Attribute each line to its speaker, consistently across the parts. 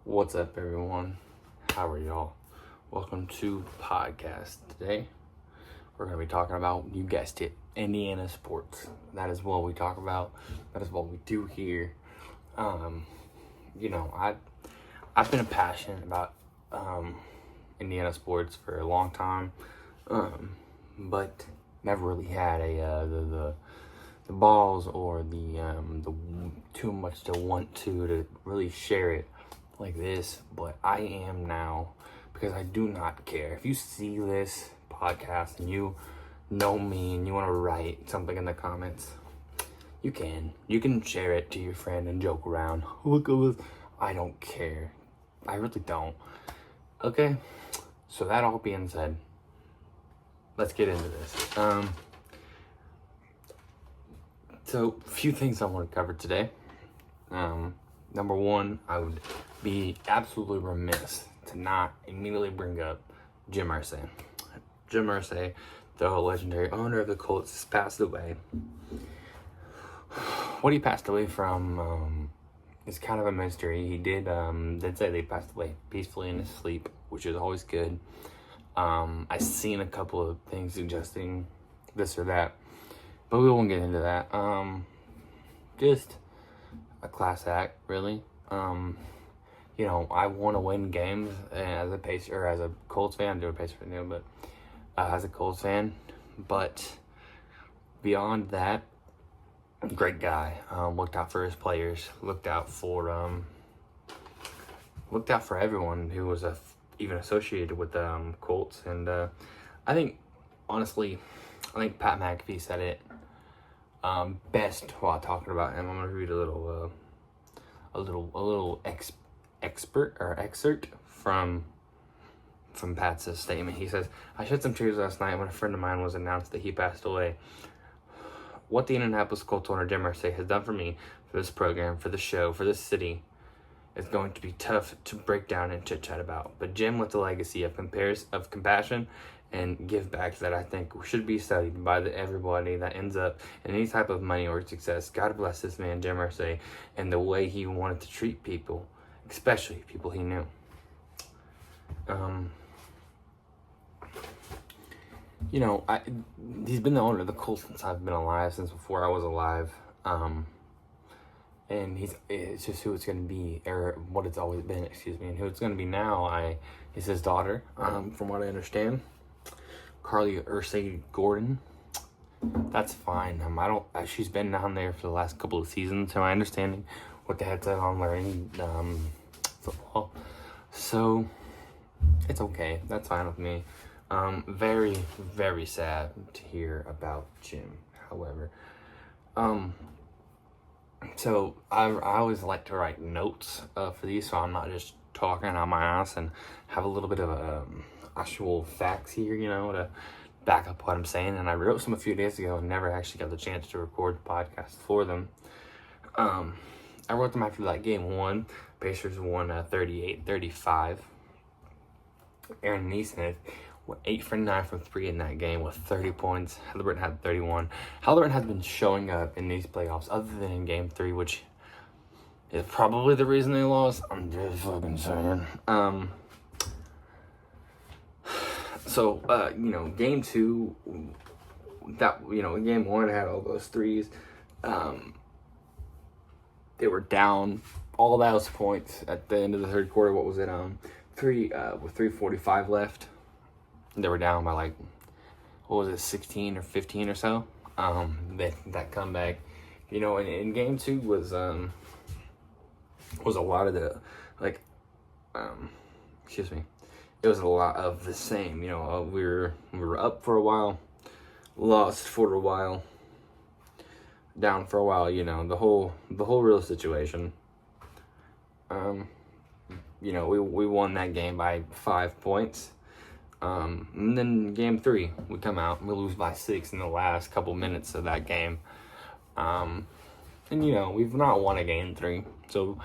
Speaker 1: What's up, everyone? How are y'all? Welcome to podcast. Today, we're going to be talking about, you guessed it, Indiana sports. That is what we talk about. That is what we do here. I've been passionate about Indiana sports for a long time, but never really had the balls or the too much to want to really share it like this. But I am now, because I do not care. If you see this podcast and you know me and you want to write something in the comments, you can share it to your friend and joke around. Look at this. I don't care. I really don't. Okay, so that all being said, let's get into this. So a few things I want to cover today. Number one, I would be absolutely remiss to not immediately bring up Jim Irsay. Jim Irsay, the legendary owner of the Colts, has passed away. What he passed away from is kind of a mystery. He did say they passed away peacefully in his sleep, which is always good. I've seen a couple of things suggesting this or that, but we won't get into that. Just a class act, really. I want to win games as a Pacer or as a Colts fan. I do a Pacer fan now, but as a Colts fan. But beyond that, great guy. Looked out for his players. Looked out for everyone who was even associated with the Colts. And I think Pat McAfee said it best while talking about him. I'm gonna read a little excerpt from Pat's statement. He says, "I shed some tears last night when a friend of mine was announced that he passed away. What the Indianapolis Colts owner Jim Irsay has done for me, for this program, for the show, for this city, is going to be tough to break down and chit-chat about. But Jim left a legacy of compassion and give back that I think should be studied by everybody that ends up in any type of money or success. God bless this man, Jim Irsay, and the way he wanted to treat people, especially people he knew." He's been the owner of the Colts since I've been alive, since before I was alive. And it's just who it's going to be, or what it's always been, and who it's going to be now is his daughter, from what I understand, Carly Irsay Gordon. That's fine. She's been down there for the last couple of seasons, to my understanding, with the headset on, learning football. So it's okay. That's fine with me. Very, very sad to hear about Jim, however. So I always like to write notes for these, so I'm not just talking out my ass, and have a little bit of actual facts here, to back up what I'm saying. And I wrote some a few days ago and never actually got the chance to record the podcast for them. I wrote them after that game won. Pacers won 38-35. Aaron Neesmith went 8 for 9 from 3 in that game with 30 points. Halliburton had 31. Halliburton has been showing up in these playoffs other than in game 3, which is probably the reason they lost. I'm just fucking saying. Game 2, game 1 had all those threes. They were down all those points at the end of the third quarter. What was it? With 3:45 left. They were down by 16 or 15 or so. That comeback, in game 2 was a lot of it was a lot of the same. We were up for a while, lost for a while, down for a while. The whole real situation. We won that game by 5 points. And then game 3, we come out and we lose by 6 in the last couple minutes of that game. We've not won a game 3, so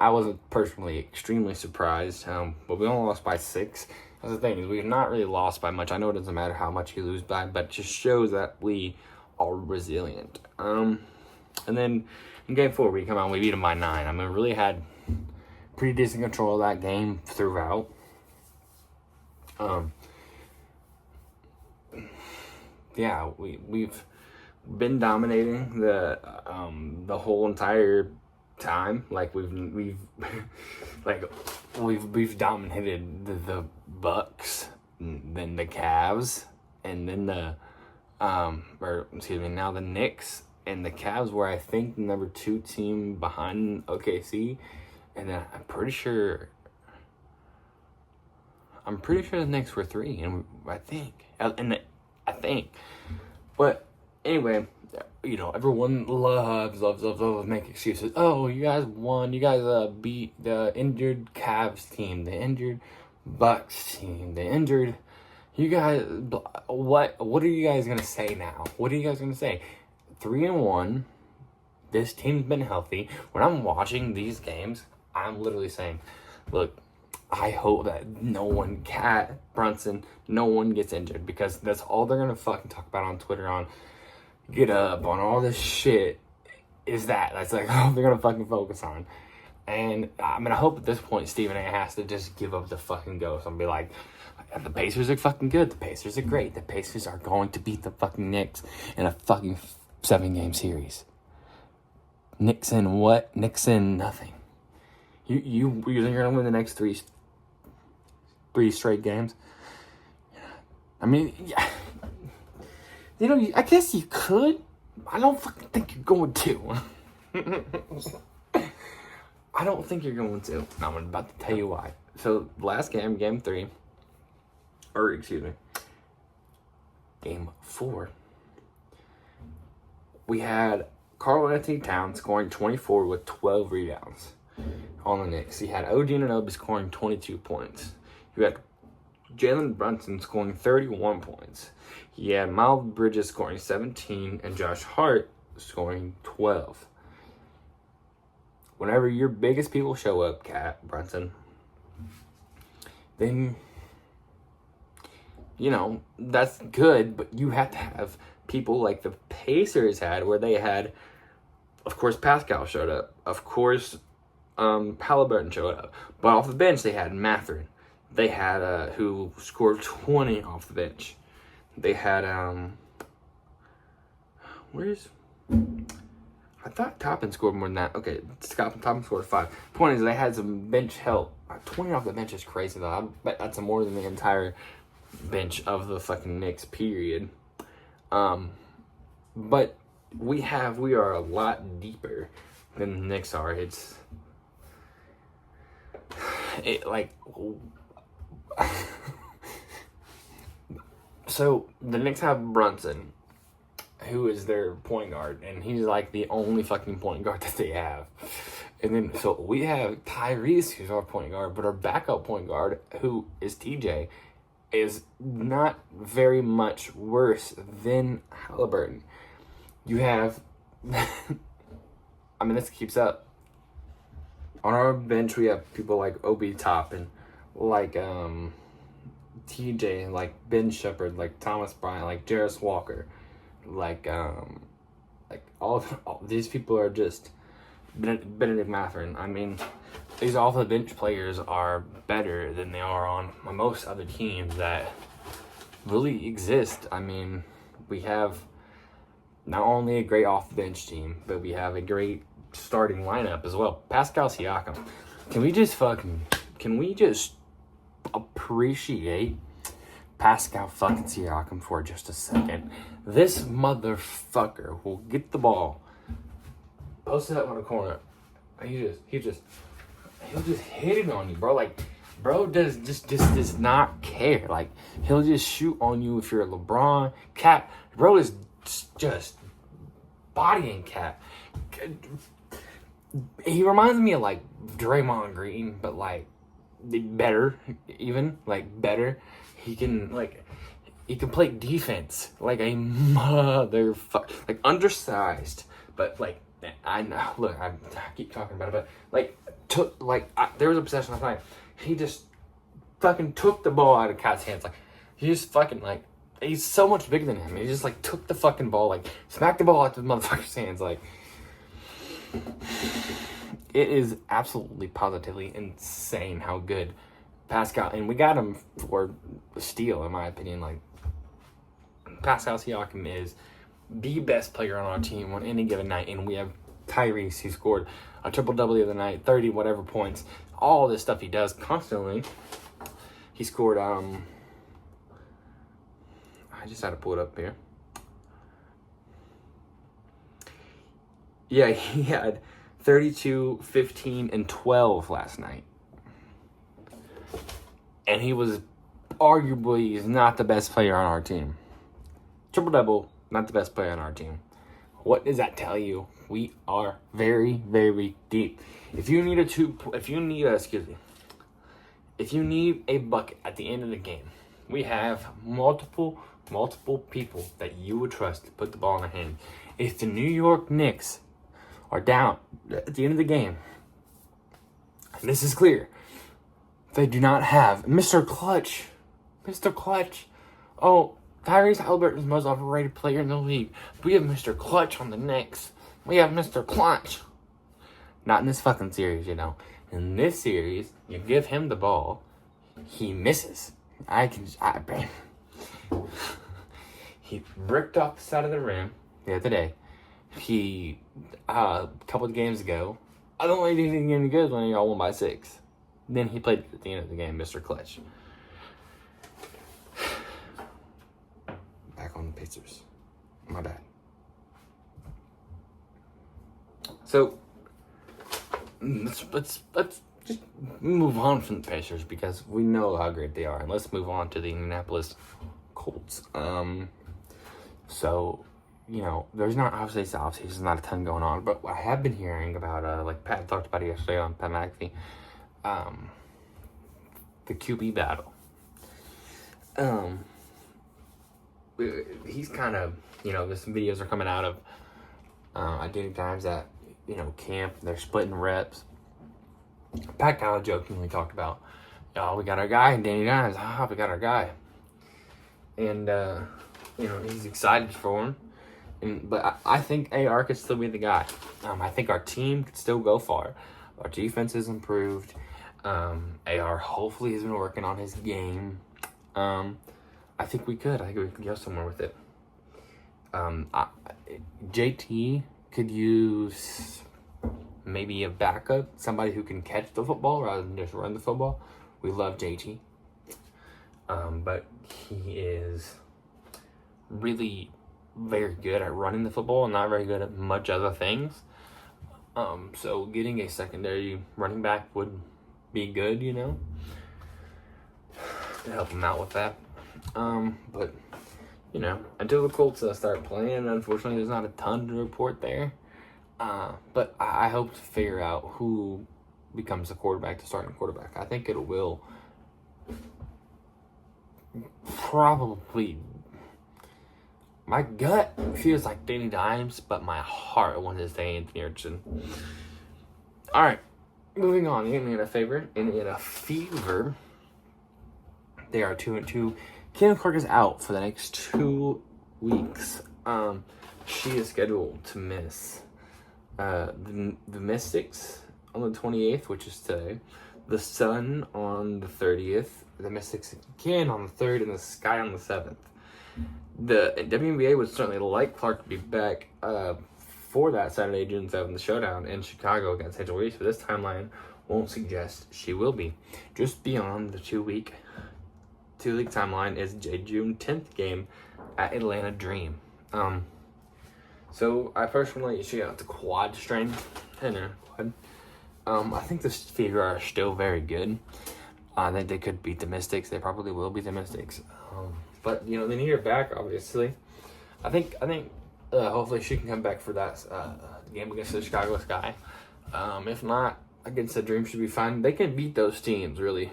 Speaker 1: I wasn't personally extremely surprised. But we only lost by 6. That's the thing, is we've not really lost by much. I know it doesn't matter how much you lose by, but it just shows that we are resilient. And then in game 4, we come out and we beat them by 9. I mean, we really had pretty decent control of that game throughout. Yeah, we've been dominating the whole entire time. Like we've we've dominated the Bucks, then the Cavs, and then the now the Knicks and the Cavs were, I think, the number 2 team behind OKC, and then I'm pretty sure the Knicks were 3, and I think, but anyway, you know, everyone loves make excuses. Oh, you guys won. You guys beat the injured Cavs team, the injured Bucks team, the injured. You guys, what are you guys gonna say now? What are you guys gonna say? 3-1. This team's been healthy. When I'm watching these games, I'm literally saying, look, I hope that no one, Cat, Brunson, no one gets injured, because that's all they're gonna fucking talk about on Twitter, on Get Up, on all this shit. That's like all they're gonna fucking focus on. And I mean, I hope at this point Stephen A has to just give up the fucking ghost and be like, the Pacers are fucking good. The Pacers are great. The Pacers are going to beat the fucking Knicks in a fucking 7-game series. Knicks in what? Knicks in nothing. You think you're gonna win the next three straight games? I mean, yeah. You know, I guess you could. I don't fucking think you're going to. I don't think you're going to. I'm about to tell you why. So, last game, game 4, we had Karl-Anthony Towns scoring 24 with 12 rebounds on the Knicks. He had OG Anunoby scoring 22 points. You had Jalen Brunson scoring 31 points. He had Miles Bridges scoring 17 and Josh Hart scoring 12. Whenever your biggest people show up, Cat, Brunson, then, you know, that's good, but you have to have people like the Pacers had, where they had, of course, Pascal showed up. Of course, Halliburton showed up. But off the bench, they had Mathurin. They had, who scored 20 off the bench. They had, I thought Toppin scored more than that. Okay, Toppin scored 5. Point is, they had some bench help. 20 off the bench is crazy, though. I bet that's more than the entire bench of the fucking Knicks, period. But we are a lot deeper than the Knicks are. So the Knicks have Brunson, who is their point guard, and he's like the only fucking point guard that they have. And then, so we have Tyrese, who's our point guard, but our backup point guard, who is TJ, is not very much worse than Halliburton. You have, I mean, this keeps up. On our bench, we have people like Obi Toppin, like TJ, like Ben Shepherd, like Thomas Bryant, like Jarris Walker, like all these people are just Benedict Mathurin. I mean, these off the bench players are better than they are on most other teams that really exist. I mean, we have not only a great off the bench team, but we have a great starting lineup as well. Pascal Siakam. Can we just appreciate Pascal fucking Siakam for just a second? This motherfucker will get the ball, post it up on the corner. He'll just hit it on you, bro. Like, bro does not care. Like, he'll just shoot on you if you're a LeBron. Cat, bro is just bodying Cat. He reminds me of like Draymond Green, but like better, even like better. He can play defense like a motherfucker, like undersized, but like I know. Look, I keep talking about it, but there was a possession last night. He just fucking took the ball out of Cat's hands. Like, he just fucking like, he's so much bigger than him. He just like took the fucking ball, like smacked the ball out the motherfucker's hands. Like, it is absolutely positively insane how good Pascal, and we got him for a steal, in my opinion. Like, Pascal Siakam is the best player on our team on any given night, and we have Tyrese, who scored a triple-double the other night, 30 whatever points, all this stuff he does constantly. He scored, I just had to pull it up here. Yeah, he had 32, 15, and 12 last night. And he was arguably not the best player on our team. Triple-double, not the best player on our team. What does that tell you? We are very, very deep. If you need a bucket at the end of the game, we have multiple people that you would trust to put the ball in their hand. If the New York Knicks are down at the end of the game, and this is clear, they do not have Mr. Clutch. Mr. Clutch. Oh, Tyrese Haliburton is the most overrated player in the league. We have Mr. Clutch on the Knicks. We have Mr. Clutch. Not in this fucking series, you know. In this series, you give him the ball, he misses. He bricked off the side of the rim the other day. He, a couple of games ago, I don't think anything any good when y'all won by 6. Then he played at the end of the game, Mr. Clutch. Back on the Pacers. My bad. So, let's just move on from the Pacers because we know how great they are. And let's move on to the Indianapolis Colts. So, you know, there's not, obviously, there's not a ton going on. But I have been hearing about, like Pat talked about it yesterday on Pat McAfee, the QB battle. He's kind of, you know, there's some videos are coming out of identity times that, you know, camp, they're splitting reps. Pat kind of jokingly talked about, oh, we got our guy, Danny Dimes. Oh, we got our guy. And, you know, he's excited for him. But I think AR could still be the guy. I think our team could still go far. Our defense is improved. AR hopefully has been working on his game. I think we could. I think we could go somewhere with it. JT could use maybe a backup, somebody who can catch the football rather than just run the football. We love JT. But he is really very good at running the football and not very good at much other things. So getting a secondary running back would be good, you know, to help him out with that. But, you know, until the Colts start playing, unfortunately, there's not a ton to report there. But I hope to figure out who becomes the quarterback, the starting quarterback. I think it will probably, my gut feels like Danny Dimes, but my heart wants to say Anthony Richardson. All right, moving on. Indiana favorite, Indiana Fever. They are 2-2. Caitlin Clark is out for the next 2 weeks. She is scheduled to miss the Mystics on the 28th, which is today. The Sun on the 30th. The Mystics again on the 3rd, and the Sky on the 7th. The WNBA would certainly like Clark to be back for that Saturday, June 7th, showdown in Chicago against St. Louis, but this timeline won't suggest she will be. Just beyond the 2-week timeline is a June 10th game at Atlanta Dream. So I personally, she got the quad strain in her quad. I think the Fever are still very good. I think they could beat the Mystics. They probably will beat the Mystics. But, you know, they need her back, obviously. I think hopefully she can come back for that game against the Chicago Sky. If not, against the Dream should be fine. They can beat those teams, really,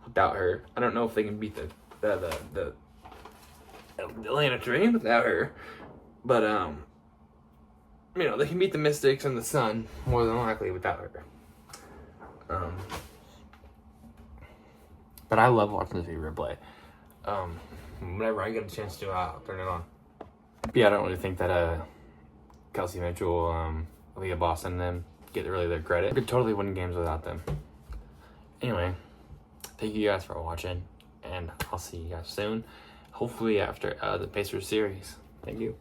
Speaker 1: without her. I don't know if they can beat the Atlanta Dream without her. But, you know, they can beat the Mystics and the Sun more than likely without her. But I love watching the Fever play. Whenever I get a chance to, I'll turn it on. But yeah, I don't really think that Kelsey Mitchell, Leah Boston, and them get really their credit. I could totally win games without them. Anyway, thank you guys for watching, and I'll see you guys soon. Hopefully after the Pacers series. Thank you.